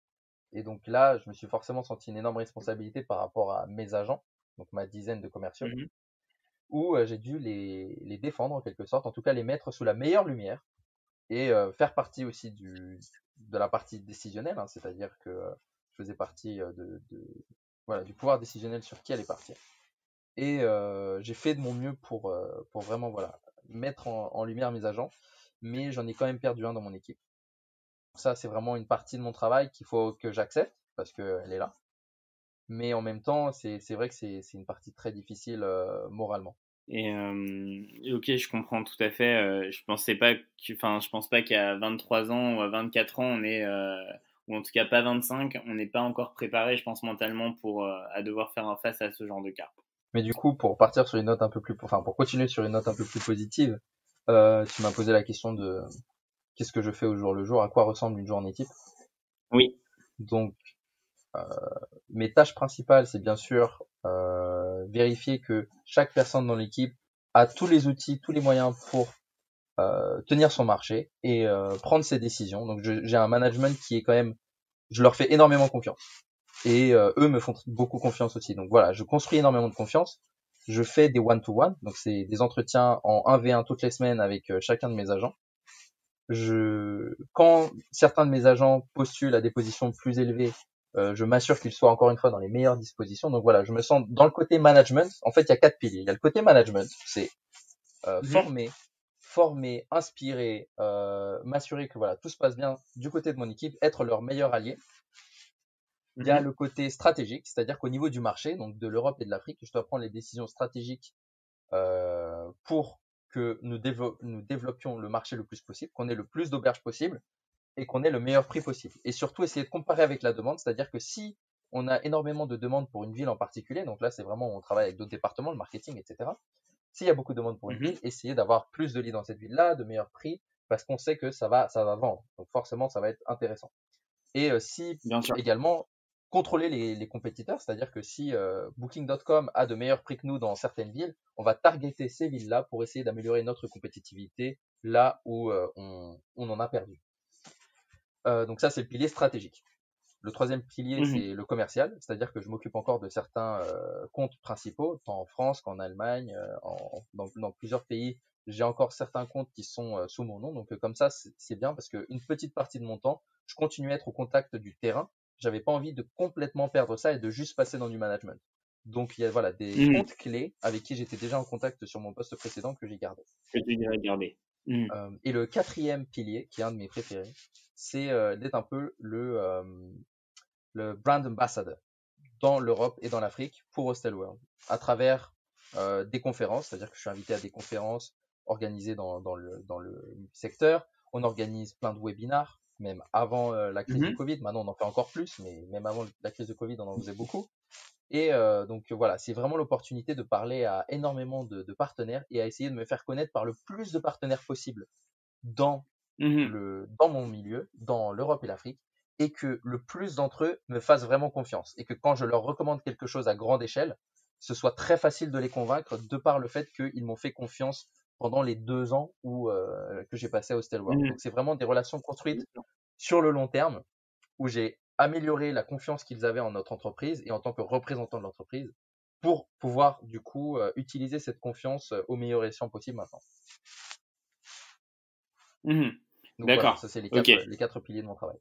S2: Et donc là, je me suis forcément senti une énorme responsabilité par rapport à mes agents, donc ma dizaine de commerciaux,
S1: Mhm.
S2: où j'ai dû les défendre en quelque sorte, en tout cas les mettre sous la meilleure lumière et faire partie aussi de la partie décisionnelle, hein, c'est-à-dire que je faisais partie voilà, du pouvoir décisionnel sur qui allait partir. Et j'ai fait de mon mieux pour vraiment voilà, mettre en lumière mes agents, mais j'en ai quand même perdu un dans mon équipe. Ça, c'est vraiment une partie de mon travail qu'il faut que j'accepte parce qu'elle est là. Mais en même temps, c'est vrai que c'est une partie très difficile moralement.
S1: Et ok, je comprends tout à fait. Je pensais pas enfin, je pense pas qu'à 23 ans ou à 24 ans, on est, ou en tout cas pas 25, on n'est pas encore préparé, je pense mentalement pour à devoir faire face à ce genre de cas.
S2: Mais du coup, pour partir sur une note un peu plus, enfin pour continuer sur une note un peu plus positive, tu m'as posé la question de qu'est-ce que je fais au jour le jour, à quoi ressemble une journée type.
S1: Oui.
S2: Donc, euh, mes tâches principales, c'est bien sûr vérifier que chaque personne dans l'équipe a tous les outils, tous les moyens pour tenir son marché et prendre ses décisions. Donc, j'ai un management qui est quand même, je leur fais énormément confiance. Et eux me font beaucoup confiance aussi. Donc voilà, je construis énormément de confiance. Je fais des one-to-one, donc c'est des entretiens en 1v1 toutes les semaines avec chacun de mes agents. Quand certains de mes agents postulent à des positions plus élevées, je m'assure qu'ils soient encore une fois dans les meilleures dispositions. Donc voilà, je me sens dans le côté management. En fait, il y a 4 piliers. Il y a le côté management, c'est
S1: Mhm.
S2: former, inspirer, m'assurer que voilà tout se passe bien du côté de mon équipe, être leur meilleur allié. Il y a
S1: Mhm.
S2: le côté stratégique, c'est-à-dire qu'au niveau du marché, donc de l'Europe et de l'Afrique, je dois prendre les décisions stratégiques pour que nous développions le marché le plus possible, qu'on ait le plus d'auberges possible et qu'on ait le meilleur prix possible. Et surtout essayer de comparer avec la demande, c'est-à-dire que si on a énormément de demandes pour une ville en particulier, donc là c'est vraiment on travaille avec d'autres départements, le marketing, etc. S'il y a beaucoup de demandes pour une
S1: Mhm.
S2: ville, essayer d'avoir plus de leads dans cette ville-là, de meilleurs prix, parce qu'on sait que ça va vendre. Donc forcément ça va être intéressant. Et si
S1: Bien sûr.
S2: également contrôler les compétiteurs, c'est-à-dire que si Booking.com a de meilleurs prix que nous dans certaines villes, on va targeter ces villes-là pour essayer d'améliorer notre compétitivité là où on en a perdu. Donc ça, c'est le pilier stratégique. Le troisième pilier,
S1: Mhm.
S2: c'est le commercial, c'est-à-dire que je m'occupe encore de certains comptes principaux, tant en France qu'en Allemagne, dans plusieurs pays. J'ai encore certains comptes qui sont sous mon nom, donc comme ça, c'est bien parce qu'une petite partie de mon temps, je continue à être au contact du terrain. J'avais pas envie de complètement perdre ça et de juste passer dans du management. Donc il y a voilà des
S1: Mhm.
S2: comptes clés avec qui j'étais déjà en contact sur mon poste précédent que j'ai gardé.
S1: Que tu dirais garder. Mhm.
S2: Et le quatrième pilier, qui est un de mes préférés, c'est d'être un peu le brand ambassador dans l'Europe et dans l'Afrique pour Hostel World, à travers des conférences, c'est-à-dire que je suis invité à des conférences organisées dans le secteur. On organise plein de webinars, même avant la crise du
S1: Mhm.
S2: Covid. Maintenant, on en fait encore plus, mais même avant la crise de Covid, on en faisait beaucoup. Et donc voilà, c'est vraiment l'opportunité de parler à énormément de partenaires et à essayer de me faire connaître par le plus de partenaires possible dans
S1: Mhm.
S2: dans mon milieu, dans l'Europe et l'Afrique, et que le plus d'entre eux me fassent vraiment confiance. Et que quand je leur recommande quelque chose à grande échelle, ce soit très facile de les convaincre de par le fait qu'ils m'ont fait confiance pendant les 2 ans que j'ai passé à Hostel World.
S1: Mhm.
S2: Donc c'est vraiment des relations construites sur le long terme où j'ai amélioré la confiance qu'ils avaient en notre entreprise et en tant que représentant de l'entreprise pour pouvoir du coup utiliser cette confiance au meilleur escient possible maintenant.
S1: Mhm.
S2: Donc voilà,
S1: D'accord.
S2: ça c'est
S1: Ok.
S2: les quatre piliers de mon travail.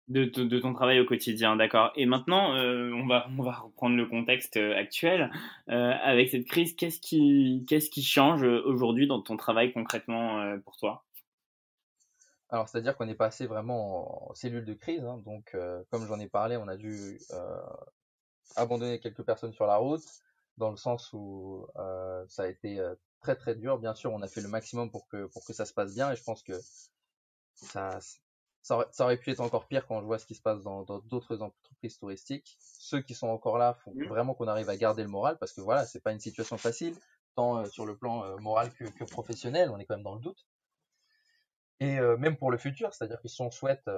S1: De ton travail au quotidien, d'accord. Et maintenant, on va reprendre le contexte actuel. Avec cette crise, qu'est-ce qui change aujourd'hui dans ton travail concrètement pour toi?
S2: Alors, c'est-à-dire qu'on est passé vraiment en cellule de crise, hein, donc comme j'en ai parlé, on a dû abandonner quelques personnes sur la route, dans le sens où ça a été très très dur. Bien sûr, on a fait le maximum pour que ça se passe bien, et je pense que ça, ça aurait pu être encore pire quand je vois ce qui se passe dans d'autres entreprises touristiques. Ceux qui sont encore là font
S1: Mhm.
S2: vraiment qu'on arrive à garder le moral, parce que voilà, c'est pas une situation facile, tant sur le plan moral que professionnel, on est quand même dans le doute. Et même pour le futur, c'est-à-dire que si on souhaite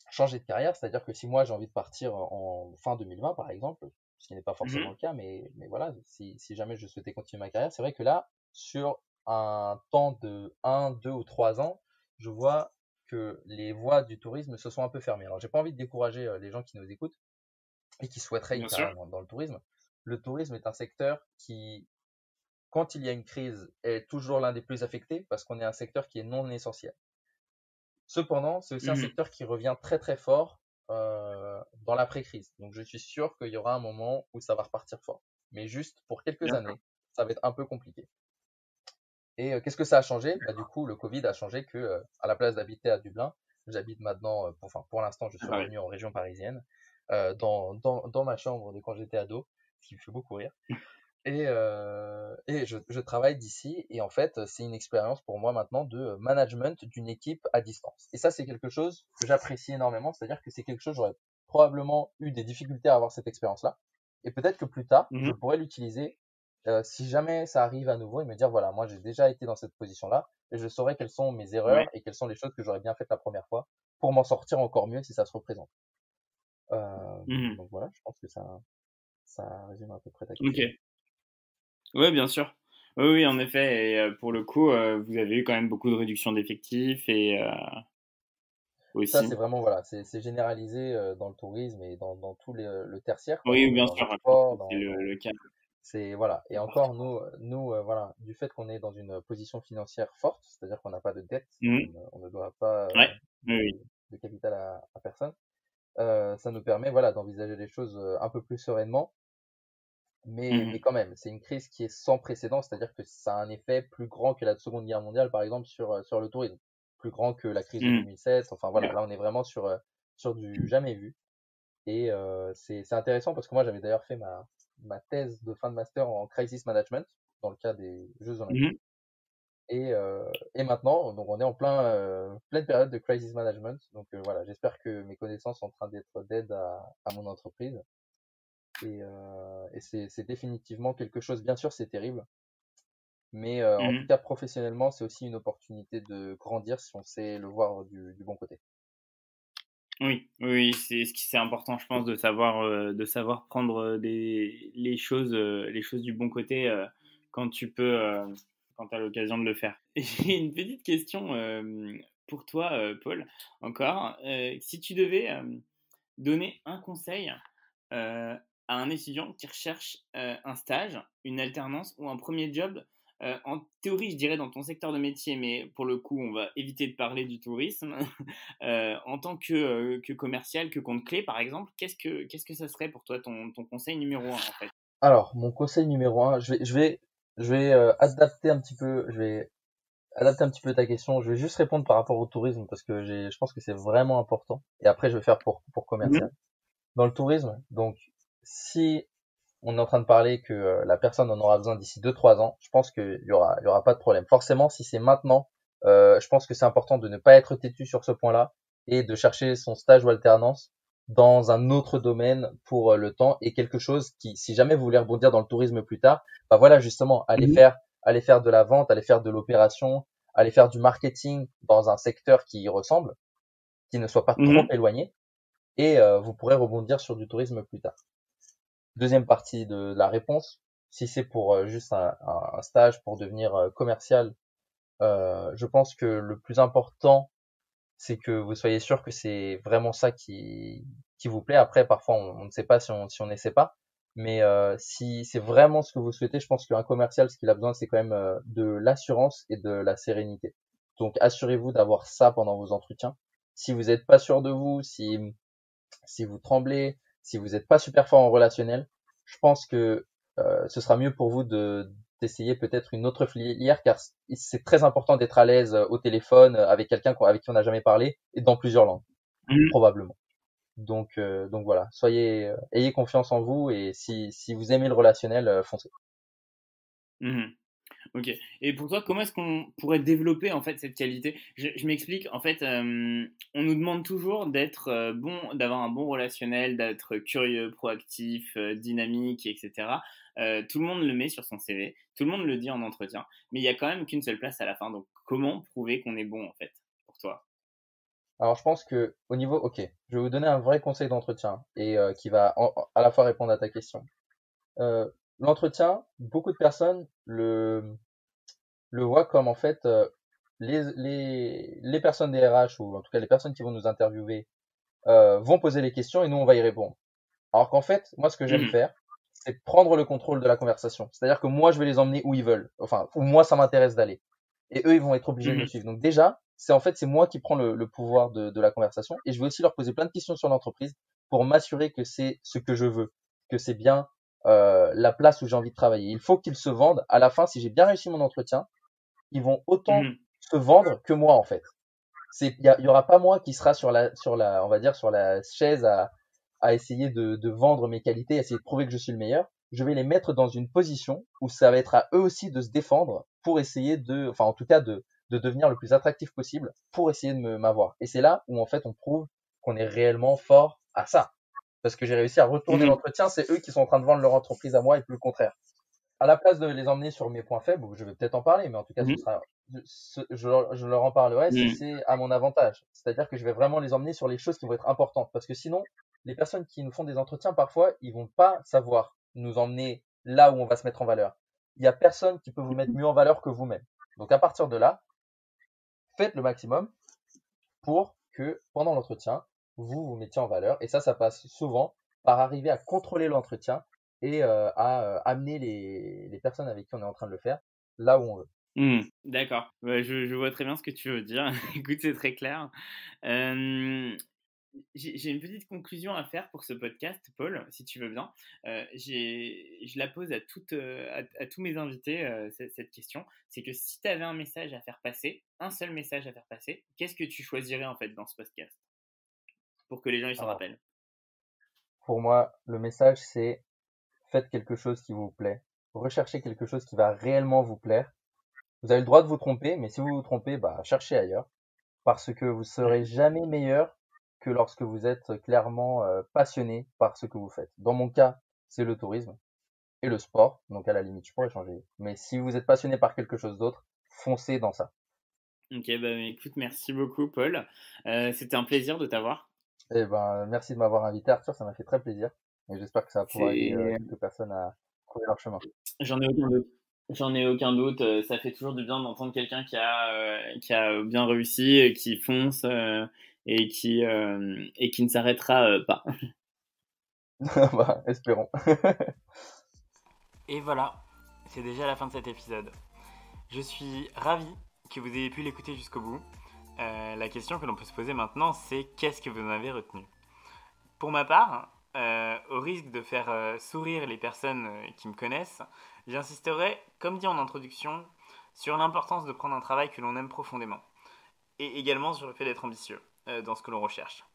S2: changer de carrière, c'est-à-dire que si moi j'ai envie de partir en fin 2020 par exemple, ce qui n'est pas forcément
S1: Mhm.
S2: le cas, mais voilà, si jamais je souhaitais continuer ma carrière, c'est vrai que là, sur un temps de 1, 2 ou 3 ans, je vois que les voies du tourisme se sont un peu fermées. Alors, j'ai pas envie de décourager les gens qui nous écoutent et qui souhaiteraient une
S1: Bien sûr.
S2: carrière dans le tourisme. Le tourisme est un secteur qui, quand il y a une crise, est toujours l'un des plus affectés parce qu'on est un secteur qui est non essentiel. Cependant, c'est aussi un
S1: Mhm.
S2: secteur qui revient très très fort dans l'après-crise. Donc, je suis sûr qu'il y aura un moment où ça va repartir fort. Mais juste pour quelques
S1: D'accord.
S2: années, ça va être un peu compliqué. Et qu'est-ce que ça a changé? Bah, du coup, le Covid a changé que, à la place d'habiter à Dublin, j'habite maintenant, pour l'instant, je
S1: Ah,
S2: suis
S1: pareil.
S2: revenu en région parisienne, dans ma chambre de quand j'étais ado, ce qui me fait beaucoup rire. Et je travaille d'ici. Et en fait, c'est une expérience pour moi maintenant de management d'une équipe à distance. Et ça, c'est quelque chose que j'apprécie énormément. C'est-à-dire que c'est quelque chose, j'aurais probablement eu des difficultés à avoir cette expérience-là. Et peut-être que plus tard, je
S1: Mhm.
S2: pourrais l'utiliser si jamais ça arrive à nouveau et me dire, voilà, moi j'ai déjà été dans cette position-là et je saurais quelles sont mes erreurs
S1: Ouais.
S2: et quelles sont les choses que j'aurais bien faites la première fois pour m'en sortir encore mieux si ça se représente.
S1: Mhm.
S2: Donc voilà, je pense que ça résume à peu près ta
S1: Ok.
S2: question.
S1: Ouais, bien sûr. Oui, oui, en effet. Et pour le coup, vous avez eu quand même beaucoup de réduction d'effectifs et
S2: Ça, c'est
S1: aussi.
S2: vraiment, voilà, c'est généralisé dans le tourisme et dans tout le tertiaire, quoi,
S1: Oui,
S2: dans,
S1: bien
S2: dans
S1: sûr.
S2: le
S1: Je pense que
S2: sport,
S1: c'est le cas
S2: c'est, voilà. Et
S1: partout.
S2: encore, nous, voilà, du fait qu'on est dans une position financière forte, c'est-à-dire qu'on n'a pas de dette,
S1: Mhm.
S2: on ne doit pas
S1: Ouais. Oui,
S2: de,
S1: oui.
S2: de capital à personne, ça nous permet, voilà, d'envisager les choses un peu plus sereinement. Mais
S1: Mhm.
S2: quand même, c'est une crise qui est sans précédent, c'est-à-dire que ça a un effet plus grand que la Seconde Guerre mondiale, par exemple, sur le tourisme, plus grand que la crise de
S1: Mhm.
S2: 2007. Enfin voilà,
S1: Ouais.
S2: là on est vraiment sur du jamais vu. Et c'est intéressant parce que moi j'avais d'ailleurs fait ma thèse de fin de master en crisis management dans le cas des Jeux
S1: Mhm.
S2: Olympiques. Et maintenant, donc on est en pleine période de crisis management. Donc voilà, j'espère que mes connaissances sont en train d'être d'aide à mon entreprise. Et c'est définitivement quelque chose, bien sûr c'est terrible, mais en tout
S1: Mhm.
S2: cas professionnellement c'est aussi une opportunité de grandir si on sait le voir du bon côté.
S1: Oui, oui, oui, c'est important, je pense, de savoir prendre les choses du bon côté quand tu peux, quand tu as l'occasion de le faire. Et j'ai une petite question pour toi, Paul, encore. Si tu devais donner un conseil à un étudiant qui recherche un stage, une alternance ou un premier job, en théorie, je dirais dans ton secteur de métier, mais pour le coup, on va éviter de parler du tourisme. En tant que commercial, que compte clé, par exemple, qu'est-ce que ça serait pour toi ton conseil numéro un, en fait?
S2: Alors mon conseil numéro un, je vais adapter un petit peu ta question. Je vais juste répondre par rapport au tourisme parce que je pense que c'est vraiment important. Et après je vais faire pour
S1: Mhm.
S2: commercial. Dans le tourisme, donc si on est en train de parler que la personne en aura besoin d'ici 2 3 ans, je pense qu'il y aura pas de problème. Forcément, si c'est maintenant, je pense que c'est important de ne pas être têtu sur ce point-là et de chercher son stage ou alternance dans un autre domaine pour le temps et quelque chose qui, si jamais vous voulez rebondir dans le tourisme plus tard, bah voilà, justement,
S1: Mhm.
S2: aller faire de la vente, aller faire de l'opération, aller faire du marketing dans un secteur qui y ressemble, qui ne soit pas trop
S1: Mhm.
S2: éloigné et vous pourrez rebondir sur du tourisme plus tard. Deuxième partie de la réponse, si c'est pour juste un stage pour devenir commercial, je pense que le plus important, c'est que vous soyez sûr que c'est vraiment ça qui vous plaît. Après, parfois, on ne sait pas si on n'essaie pas. Mais si c'est vraiment ce que vous souhaitez, je pense qu'un commercial, ce qu'il a besoin, c'est quand même de l'assurance et de la sérénité. Donc, assurez-vous d'avoir ça pendant vos entretiens. Si vous n'êtes pas sûr de vous, si vous tremblez, si vous n'êtes pas super fort en relationnel, je pense que ce sera mieux pour vous d'essayer peut-être une autre filière car c'est très important d'être à l'aise au téléphone avec quelqu'un avec qui on n'a jamais parlé et dans plusieurs langues,
S1: Mhm.
S2: probablement. Donc voilà, ayez confiance en vous et si vous aimez le relationnel, foncez.
S1: Mhm. Ok. Et pour toi, comment est-ce qu'on pourrait développer en fait cette qualité? Je m'explique. En fait, on nous demande toujours d'être bon, d'avoir un bon relationnel, d'être curieux, proactif, dynamique, etc. Tout le monde le met sur son CV, tout le monde le dit en entretien, mais il y a quand même qu'une seule place à la fin. Donc, comment prouver qu'on est bon en fait pour toi?
S2: Alors je pense que au niveau, ok, je vais vous donner un vrai conseil d'entretien et qui va à la fois répondre à ta question. Euh, L'entretien, beaucoup de personnes le voient comme en fait les personnes des RH, ou en tout cas les personnes qui vont nous interviewer, vont poser les questions et nous, on va y répondre. Alors qu'en fait, moi, ce que j'aime
S1: Mhm.
S2: faire, c'est prendre le contrôle de la conversation. C'est-à-dire que moi, je vais les emmener où ils veulent, enfin, où moi, ça m'intéresse d'aller. Et eux, ils vont être obligés de me
S1: Mhm.
S2: suivre. Donc déjà, c'est moi qui prends le pouvoir de la conversation et je vais aussi leur poser plein de questions sur l'entreprise pour m'assurer que c'est ce que je veux, que c'est bien la place où j'ai envie de travailler. Il faut qu'ils se vendent. À la fin, si j'ai bien réussi mon entretien, ils vont autant
S1: Mhm.
S2: se vendre que moi en fait. Il y aura pas moi qui sera on va dire sur la chaise à essayer de vendre mes qualités, essayer de prouver que je suis le meilleur. Je vais les mettre dans une position où ça va être à eux aussi de se défendre pour essayer enfin en tout cas de devenir le plus attractif possible pour essayer de m'avoir. Et c'est là où en fait on prouve qu'on est réellement fort à ça. Parce que j'ai réussi à retourner
S1: Mhm.
S2: l'entretien, c'est eux qui sont en train de vendre leur entreprise à moi et plus le contraire. À la place de les emmener sur mes points faibles, je vais peut-être en parler, mais en tout cas,
S1: Mhm.
S2: je leur en parlerai si
S1: Mhm.
S2: c'est à mon avantage. C'est-à-dire que je vais vraiment les emmener sur les choses qui vont être importantes. Parce que sinon, les personnes qui nous font des entretiens, parfois, ils vont pas savoir nous emmener là où on va se mettre en valeur. Il y a personne qui peut vous mettre mieux en valeur que vous-même. Donc, à partir de là, faites le maximum pour que pendant l'entretien, vous vous mettiez en valeur. Et ça passe souvent par arriver à contrôler l'entretien et à amener les personnes avec qui on est en train de le faire là où on veut.
S1: D'accord. Ouais, je vois très bien ce que tu veux dire. Écoute, c'est très clair. Euh, j'ai une petite conclusion à faire pour ce podcast, Paul, si tu veux bien. Je la pose à tous mes invités, cette question. C'est que si tu avais un message à faire passer, un seul message à faire passer, qu'est-ce que tu choisirais en fait dans ce podcast pour que les gens ils s'en
S2: Alors,
S1: rappellent?
S2: pour moi, le message, c'est faites quelque chose qui vous plaît. Recherchez quelque chose qui va réellement vous plaire. Vous avez le droit de vous tromper, mais si vous vous trompez, bah, cherchez ailleurs. Parce que vous serez
S1: Mhm.
S2: jamais meilleur que lorsque vous êtes clairement passionné par ce que vous faites. Dans mon cas, c'est le tourisme et le sport. Donc à la limite, je pourrais changer. Mais si vous êtes passionné par quelque chose d'autre, foncez dans ça.
S1: Ok, bah écoute, merci beaucoup, Paul. C'était un plaisir de t'avoir.
S2: Eh ben, merci de m'avoir invité, Arthur. Ça m'a fait très plaisir. Et j'espère que ça va pouvoir aider
S1: C'est...
S2: quelques personnes à trouver leur chemin.
S1: J'en ai aucun doute. J'en ai aucun doute. Ça fait toujours du bien d'entendre quelqu'un qui a bien réussi, qui fonce et qui ne s'arrêtera pas.
S2: Bah, espérons.
S1: Et voilà, c'est déjà la fin de cet épisode. Je suis ravi que vous ayez pu l'écouter jusqu'au bout. La question que l'on peut se poser maintenant, c'est qu'est-ce que vous en avez retenu? Pour ma part, au risque de faire sourire les personnes qui me connaissent, j'insisterai, comme dit en introduction, sur l'importance de prendre un travail que l'on aime profondément, et également sur le fait d'être ambitieux dans ce que l'on recherche.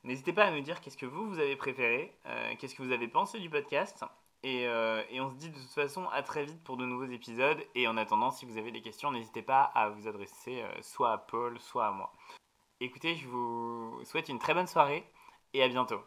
S1: N'hésitez pas à me dire qu'est-ce que vous avez préféré, qu'est-ce que vous avez pensé du podcast, et on se dit de toute façon à très vite pour de nouveaux épisodes, et en attendant, si vous avez des questions, n'hésitez pas à vous adresser soit à Paul, soit à moi. Écoutez, je vous souhaite une très bonne soirée, et à bientôt.